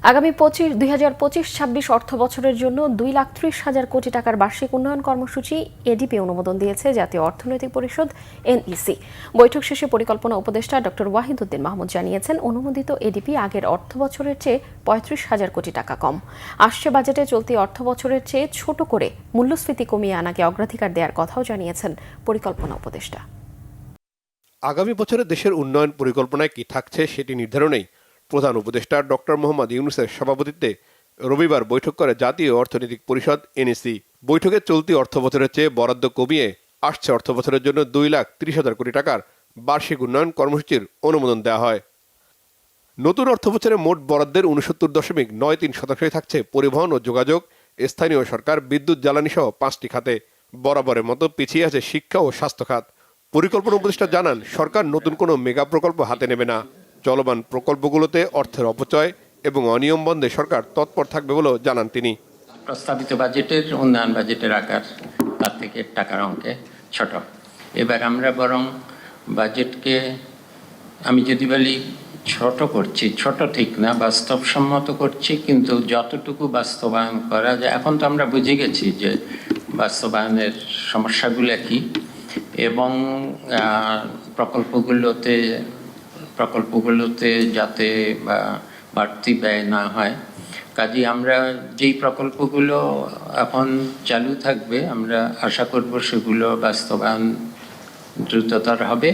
আগামী 2025-26 অর্থ বছরের জন্য 2,30,000 কোটি টাকার বার্ষিক উন্নয়ন কর্মসূচি এডিপি অনুমোদন দিয়েছে জাতীয় অর্থনৈতিক পরিষদ এনইসি। বৈঠক শেষে পরিকল্পনা উপদেষ্টা ডক্টর ওয়াহিদুদ্দিন মাহমুদ জানিয়েছেন, অনুমোদিত এডিপি আগের অর্থ বছরের চেয়ে 35,000 কোটি টাকা কম। আসছে বাজেটে চলতি অর্থ বছরের চেয়ে ছোট করে মূল্যস্ফীতি কমিয়ে আনাকে অগ্রাধিকার দেওয়ার কথাও জানিয়েছেন পরিকল্পনা উপদেষ্টা। আগামী বছরে দেশের উন্নয়ন পরিকল্পনায় কি থাকছে সেটি নির্ধারণেই প্রধান উপদেষ্টা ডক্টর মোহাম্মদ ইউনূসের সভাপতিত্বে রবিবার বৈঠক করে জাতীয় অর্থনৈতিক পরিষদ এনইসি। বৈঠকে চলতি অর্থ বছরের চেয়ে বরাদ্দ কমিয়ে আসছে অর্থ বছরের জন্য 2,30,000 কোটি টাকার বার্ষিক উন্নয়ন কর্মসূচির অনুমোদন দেওয়া হয়। নতুন অর্থ বছরে মোট বরাদ্দের 69.93% থাকছে পরিবহন ও যোগাযোগ, স্থানীয় সরকার, বিদ্যুৎ, জ্বালানি সহ 5টি খাতে। বরাবরের মতো পিছিয়ে আছে শিক্ষা ও স্বাস্থ্য খাত। পরিকল্পনা উপদেষ্টা জানান, সরকার নতুন কোনো মেগা প্রকল্প হাতে নেবে না। চলমান প্রকল্পগুলোতে অর্থের অপচয় এবং অনিয়ম বন্ধে সরকার তৎপর থাকবে বলেও জানান তিনি। প্রস্তাবিত বাজেটের উন্নয়ন বাজেটের আকার তার থেকে টাকার অঙ্কে ছোট। এবার আমরা বরং বাজেটকে, আমি যদি বলি ছোট করছি, ছোট ঠিক না, বাস্তবসম্মত করছি, কিন্তু যতটুকু বাস্তবায়ন করা যায়। এখন তো আমরা বুঝে গেছি যে বাস্তবায়নের সমস্যাগুলো কি, এবং প্রকল্পগুলোতে যাতে বাড়তি ব্যয় না হয়। কাজেই আমরা যেই প্রকল্পগুলো এখন চালু থাকবে, আমরা আশা করব সেগুলো বাস্তবায়ন দ্রুততর হবে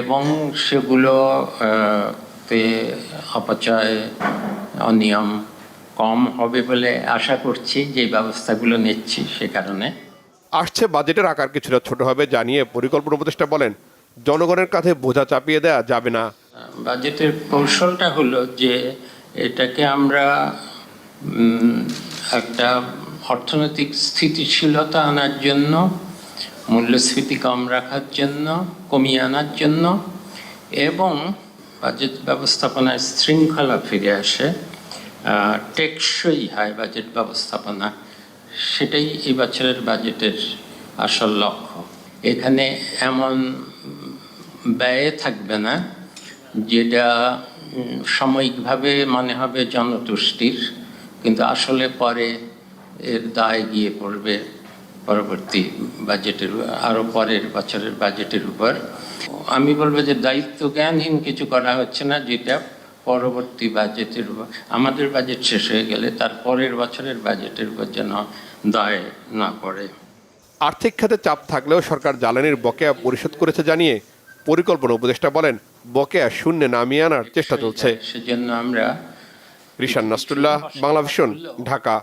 এবং সেগুলোতে অপচয়, অনিয়ম কম হবে বলে আশা করছি। যে ব্যবস্থাগুলো নিচ্ছি সে কারণে। আসছে বাজেটের আকার কিছুটা ছোট হবে জানিয়ে পরিকল্পনা উপদেষ্টা বলেন, জনগণের কাঁধে বোঝা চাপিয়ে দেওয়া যাবে না। বাজেটের কৌশলটা হলো যে এটাকে আমরা একটা অর্থনৈতিক স্থিতিশীলতা আনার জন্য, মূল্যস্ফীতি কম রাখার জন্য, কমিয়ে আনার জন্য, এবং বাজেট ব্যবস্থাপনায় শৃঙ্খলা ফিরে আসে, টেকসই হয় বাজেট ব্যবস্থাপনা। সেটাই এই বছরের বাজেটের আসল লক্ষ্য। এখানে এমন ব্যয় থাকবে না যেটা সাময়িকভাবে মনে হবে জনতুষ্টির, কিন্তু আসলে পরে এর দায় গিয়ে পড়বে পরবর্তী বাজেটের, আরও পরের বছরের বাজেটের উপর। আমি বলবো যে দায়িত্ব জ্ঞানহীন কিছু করা হচ্ছে না, যেটা পরবর্তী বাজেটের উপর, আমাদের বাজেট শেষ হয়ে গেলে তার পরের বছরের বাজেটের উপর যেন দায় না পড়ে। আর্থিক খাতে চাপ থাকলেও সরকার জ্বালানির বকেয়া পরিশোধ করেছে জানিয়ে পরিকল্পনা উপদেষ্টা বলেন, বকেয়া শূন্যে নামিয়ে আনার চেষ্টা চলছে। সেজন্য আমরা। রিশান নাসরুল্লাহ, বাংলা ভিশন, ঢাকা।